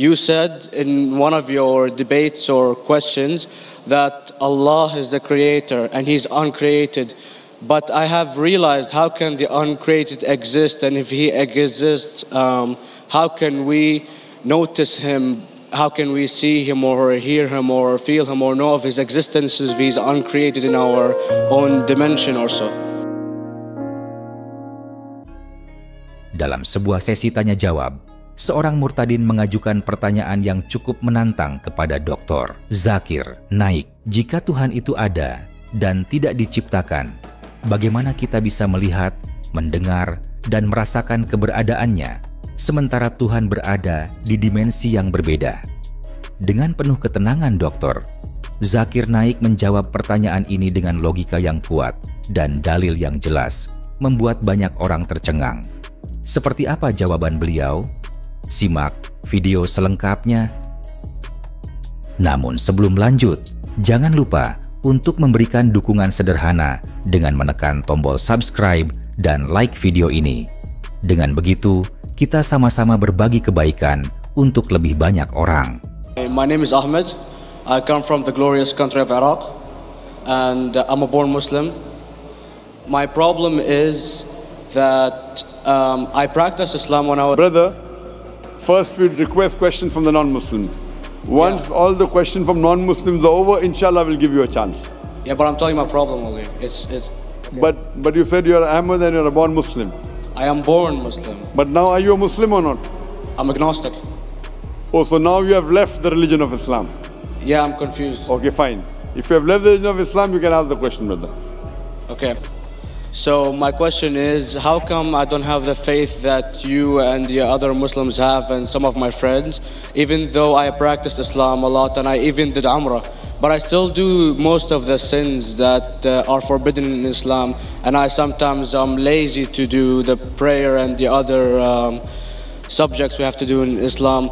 You said in one of your debates or questions that Allah is the creator and He's uncreated. But I have realized, how can the uncreated exist? And if He exists, how can we notice Him? How can we see Him or hear Him or feel Him or know of His existence if He's uncreated in our own dimension or so? Dalam sebuah sesi tanya-jawab, seorang murtadin mengajukan pertanyaan yang cukup menantang kepada Dr. Zakir Naik. Jika Tuhan itu ada dan tidak diciptakan, bagaimana kita bisa melihat, mendengar, dan merasakan keberadaannya, sementara Tuhan berada di dimensi yang berbeda? Dengan penuh ketenangan, Dr. Zakir Naik menjawab pertanyaan ini dengan logika yang kuat dan dalil yang jelas, membuat banyak orang tercengang. Seperti apa jawaban beliau? Simak video selengkapnya. Namun sebelum lanjut, jangan lupa untuk memberikan dukungan sederhana dengan menekan tombol subscribe dan like video ini. Dengan begitu, kita sama-sama berbagi kebaikan untuk lebih banyak orang. My name is Ahmed. I come from the glorious country of Iraq, and I'm a born Muslim. My problem is that I practice Islam when I was... Brother, first we request questions from the non-Muslims. Once all the questions from non-Muslims are over, inshallah we'll give you a chance. Yeah, but I'm telling you my problem only. It's But you said you're Ahmed and you're a born Muslim. I am born Muslim. But now are you a Muslim or not? I'm agnostic. Oh, so now you have left the religion of Islam. Yeah, I'm confused. Okay, fine. If you have left the religion of Islam, you can ask the question, brother. Okay. So my question is, how come I don't have the faith that you and the other Muslims have and some of my friends, even though I practiced Islam a lot and I even did Umrah, but I still do most of the sins that are forbidden in Islam, and I sometimes am lazy to do the prayer and the other subjects we have to do in Islam.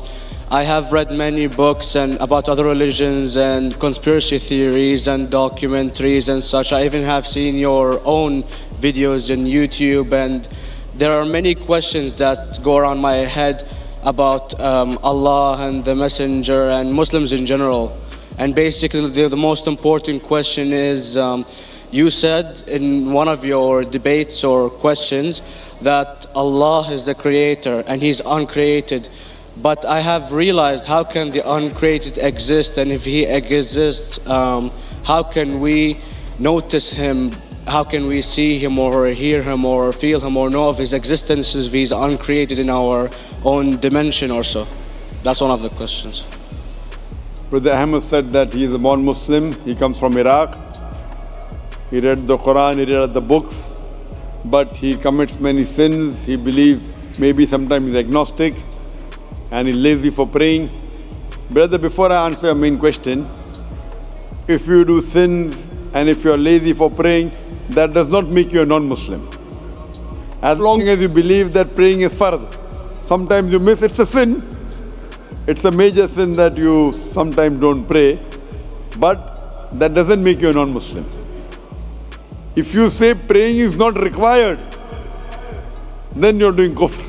I have read many books and about other religions and conspiracy theories and documentaries and such. I even have seen your own videos on YouTube, and there are many questions that go around my head about Allah and the Messenger and Muslims in general. And basically the most important question is, you said in one of your debates or questions that Allah is the creator and He's uncreated. But I have realized, how can the uncreated exist? And if He exists, how can we notice Him? How can we see Him or hear Him or feel Him or know of His existence if He's uncreated in our own dimension or so? That's one of the questions. Brother Ahmed said that he is a born Muslim. He comes from Iraq. He read the Quran, he read the books, but he commits many sins. He believes maybe sometimes he's agnostic and he's lazy for praying. Brother, before I answer your main question, if you do sins and if you're lazy for praying, that does not make you a non-Muslim. As long as you believe that praying is fard, sometimes you miss, it's a sin. It's a major sin that you sometimes don't pray, but that doesn't make you a non-Muslim. If you say praying is not required, then you're doing kufr.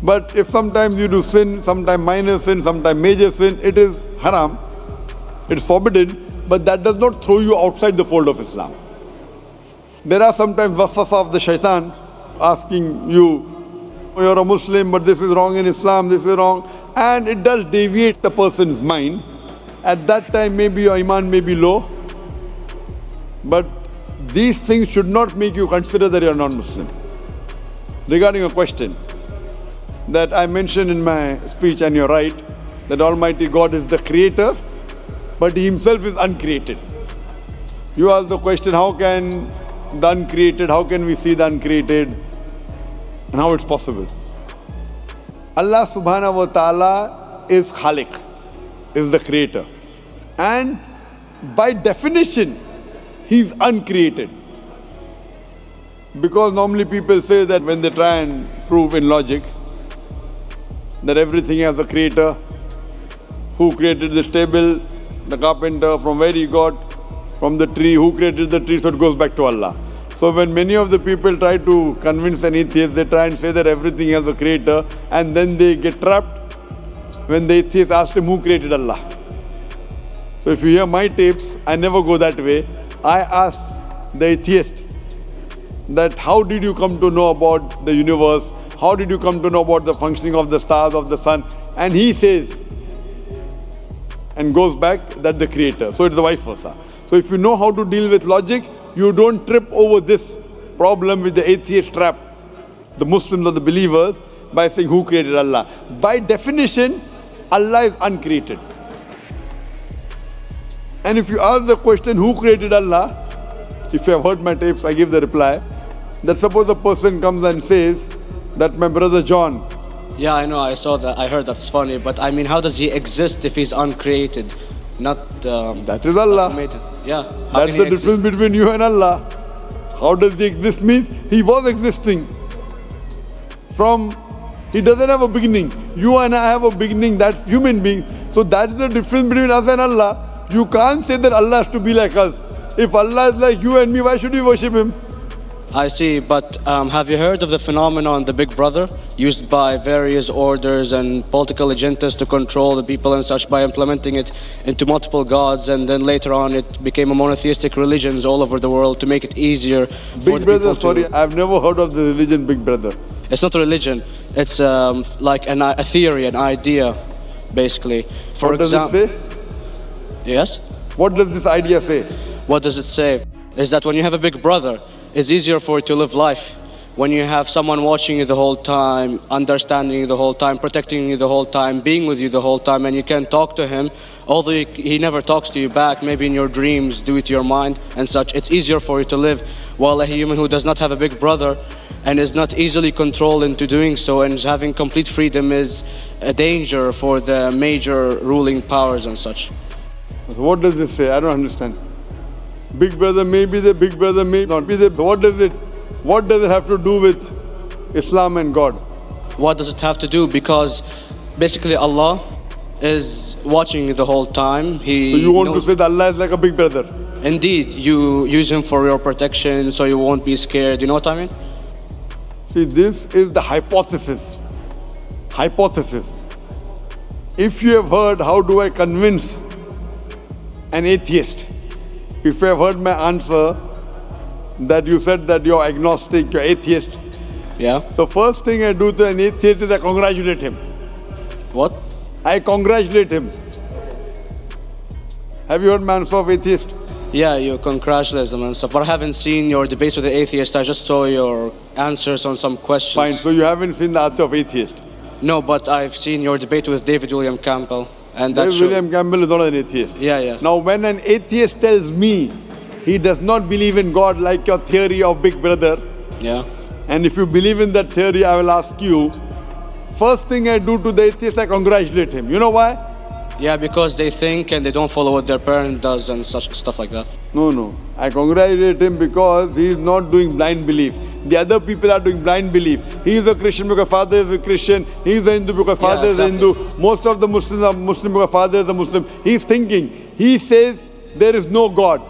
But if sometimes you do sin, sometimes minor sin, sometimes major sin, it is haram, it's forbidden, but that does not throw you outside the fold of Islam. There are sometimes waswasa of the shaitan asking you, you're a Muslim, but this is wrong in Islam, this is wrong, and it does deviate the person's mind. At that time, maybe your iman may be low, but these things should not make you consider that you're non-Muslim. Regarding a question that I mentioned in my speech, and you're right, that Almighty God is the creator, but He Himself is uncreated. You ask the question, how can the uncreated, how can we see the uncreated, and how it's possible? Allah subhanahu wa ta'ala is Khaliq, is the creator. And by definition, He's uncreated. Because normally people say that when they try and prove in logic that everything has a creator, who created this table, the carpenter, from where he got, from the tree, who created the tree, so it goes back to Allah. So when many of the people try to convince an atheist, they try and say that everything has a creator, and then they get trapped when the atheist asked him who created Allah. So if you hear my tapes, I never go that way. I ask the atheist that how did you come to know about the universe? How did you come to know about the functioning of the stars, of the sun? And he says, and goes back, that the creator. So it's the vice versa. So if you know how to deal with logic, you don't trip over this problem with the atheist trap, the Muslims or the believers, by saying who created Allah. By definition, Allah is uncreated. And if you ask the question, who created Allah? If you have heard my tapes, I give the reply. That suppose a person comes and says that my brother John. Yeah, I know, I saw that, I heard that's funny, but I mean, how does he exist if he's uncreated? Not that is Allah. Automated. Yeah. That's the difference between you and Allah. How does he exist means he was existing. He doesn't have a beginning. You and I have a beginning, that's human being. So that's the difference between us and Allah. You can't say that Allah has to be like us. If Allah is like you and me, why should we worship Him? I see, but have you heard of the phenomenon, the Big Brother, used by various orders and political agendas to control the people and such by implementing it into multiple gods, and then later on it became a monotheistic religions all over the world to make it easier for the people to... Sorry, I've never heard of the religion Big Brother. It's not a religion, it's like a theory, an idea, basically. For what does it say? Yes? What does this idea say? What does it say? Is that when you have a big brother, it's easier for you to live life. When you have someone watching you the whole time, understanding you the whole time, protecting you the whole time, being with you the whole time, and you can talk to him, although he never talks to you back, maybe in your dreams, due to your mind and such, it's easier for you to live. While a human who does not have a big brother and is not easily controlled into doing so and is having complete freedom is a danger for the major ruling powers and such. What does this say? I don't understand. Big brother may be the big brother may not be the... What does it have to do with Islam and God? What does it have to do? Because basically Allah is watching you the whole time. So you want to say that Allah is like a big brother? Indeed, you use Him for your protection so you won't be scared. You know what I mean? See, this is the hypothesis. Hypothesis. If you have heard, how do I convince an atheist? If you have heard my answer, that you said that you're agnostic, you're atheist. Yeah. So first thing I do to an atheist is I congratulate him. What? I congratulate him. Have you heard my answer of atheist? Yeah, you congratulate them and stuff. But I haven't seen your debates with the atheist. I just saw your answers on some questions. Fine, so you haven't seen the answer of atheist? No, but I've seen your debate with David William Campbell. And David William Campbell is not an atheist. Yeah, yeah. Now when an atheist tells me he does not believe in God like your theory of Big Brother, yeah, and if you believe in that theory, I will ask you, first thing I do to the atheist, I congratulate him. You know why? Yeah, because they think and they don't follow what their parent does and such stuff like that. No. I congratulate him because he is not doing blind belief. The other people are doing blind belief. He is a Christian because father is a Christian. He is a Hindu because father is a Hindu. Most of the Muslims are Muslim because father is a Muslim. He is thinking. He says there is no God.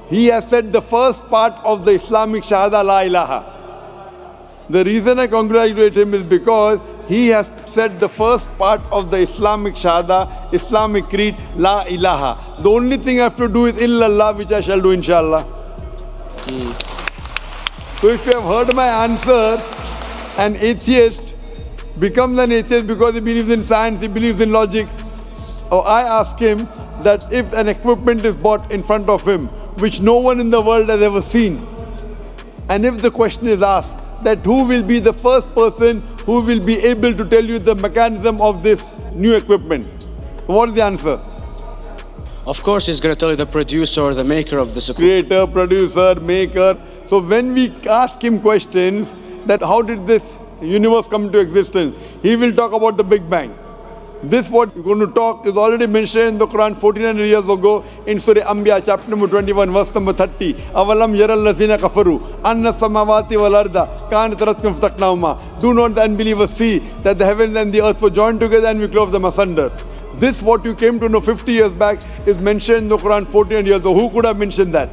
He has said the first part of the Islamic Shahada, La ilaha. The reason I congratulate him is because he has said the first part of the Islamic Shahada, Islamic Creed, La ilaha. The only thing I have to do is illallah, which I shall do inshallah. So if you have heard my answer, an atheist becomes an atheist because he believes in science, he believes in logic. Or I ask him that if an equipment is bought in front of him, which no one in the world has ever seen, and if the question is asked that who will be the first person who will be able to tell you the mechanism of this new equipment, what is the answer? Of course, he's going to tell you the producer or the maker of this equipment. Creator, producer, maker. So when we ask him questions that how did this universe come into existence, he will talk about the Big Bang. This what we're going to talk is already mentioned in the Quran 1400 years ago in Surah Anbiya chapter number 21 verse number 30. Avalam yaral lazina kafaru anna samawati wal arda kanat ratkum fataknahuma. Do not the unbelievers see that the heavens and the earth were joined together and we clove them asunder. This what you came to know 50 years back is mentioned in the Quran 1400 years ago. Who could have mentioned that?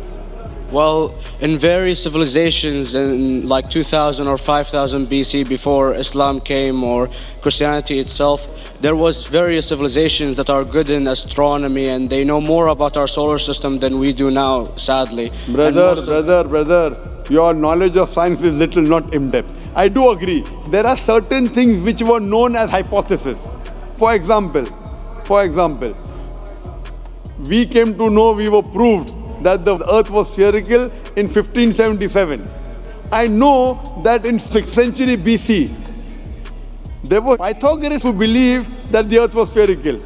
Well, in various civilizations in like 2000 or 5000 BC, before Islam came, or Christianity itself, there was various civilizations that are good in astronomy, and they know more about our solar system than we do now, sadly. Brother, your knowledge of science is little, not in-depth. I do agree. There are certain things which were known as hypotheses. For example, we came to know, we were proved that the earth was spherical in 1577. I know that in 6th century BC, there were Pythagoras who believed that the earth was spherical.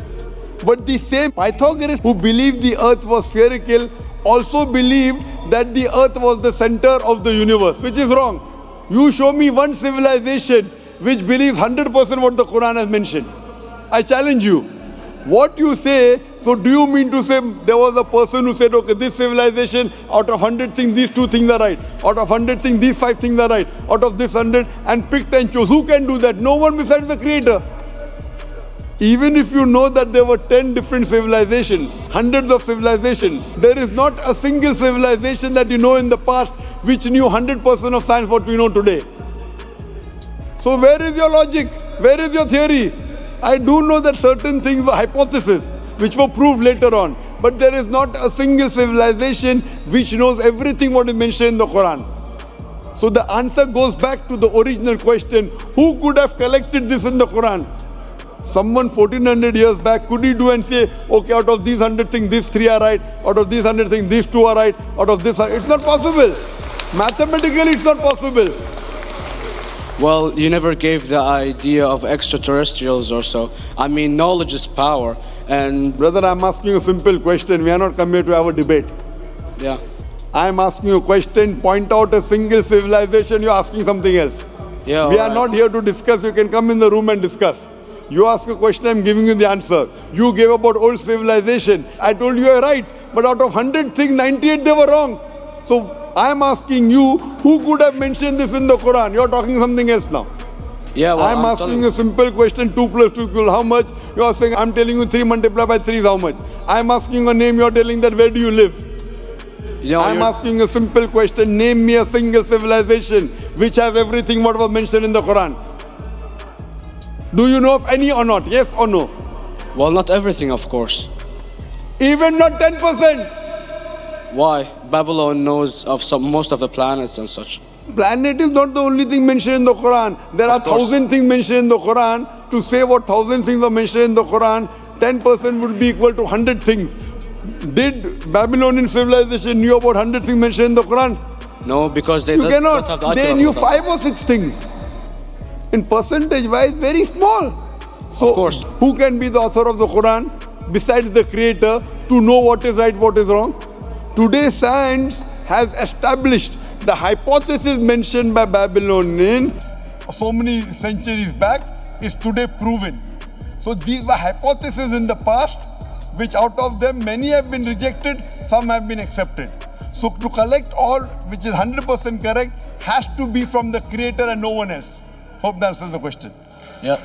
But the same Pythagoras who believed the earth was spherical also believed that the earth was the center of the universe, which is wrong. You show me one civilization which believes 100% what the Quran has mentioned. I challenge you. What you say, so do you mean to say there was a person who said, okay, this civilization, out of 100 things, these 2 things are right. Out of 100 things, these 5 things are right. Out of this 100, and picked and chose. Who can do that? No one besides the Creator. Even if you know that there were 10 different civilizations, hundreds of civilizations, there is not a single civilization that you know in the past which knew 100% of science what we know today. So where is your logic? Where is your theory? I do know that certain things were hypotheses which were proved later on, but there is not a single civilization which knows everything what is mentioned in the Quran. So the answer goes back to the original question, who could have collected this in the Quran? Someone 1400 years back, could he do and say, okay, out of these 100 things, these 3 are right, out of these 100 things, these 2 are right, out of this, it's not possible. Mathematically, it's not possible. Well, you never gave the idea of extraterrestrials or so. I mean, knowledge is power, and... Brother, I'm asking you a simple question. We are not come here to have a debate. Yeah. I'm asking you a question. Point out a single civilization, you're asking something else. Yeah. We are not here to discuss. You can come in the room and discuss. You ask a question, I'm giving you the answer. You gave about old civilization. I told you you're right. But out of 100 things, 98 they were wrong. So I'm asking you, who could have mentioned this in the Quran? You're talking something else now. Yeah, well, I'm asking a simple question, 2 plus 2 equals how much? You're saying, I'm telling you 3 multiplied by 3 is how much? I'm asking a name, you're telling that where do you live? You know, I'm asking a simple question, name me a single civilization which has everything what was mentioned in the Quran. Do you know of any or not? Yes or no? Well, not everything, of course. Even not 10%? Why? Babylon knows of most of the planets and such. Planet is not the only thing mentioned in the Quran. There are 1,000 things mentioned in the Quran. To say what 1,000 things are mentioned in the Quran, 10% would be equal to 100 things. Did Babylonian civilization knew about 100 things mentioned in the Quran? No, because they don't have the They knew 5 or 6 things. In percentage wise, very small. So, of course. Who can be the author of the Quran besides the Creator to know what is right, what is wrong? Today, science has established the hypothesis mentioned by Babylonian so many centuries back is today proven. So these were hypotheses in the past, which out of them many have been rejected, some have been accepted. So to collect all which is 100% correct has to be from the Creator and no one else. Hope that answers the question. Yeah.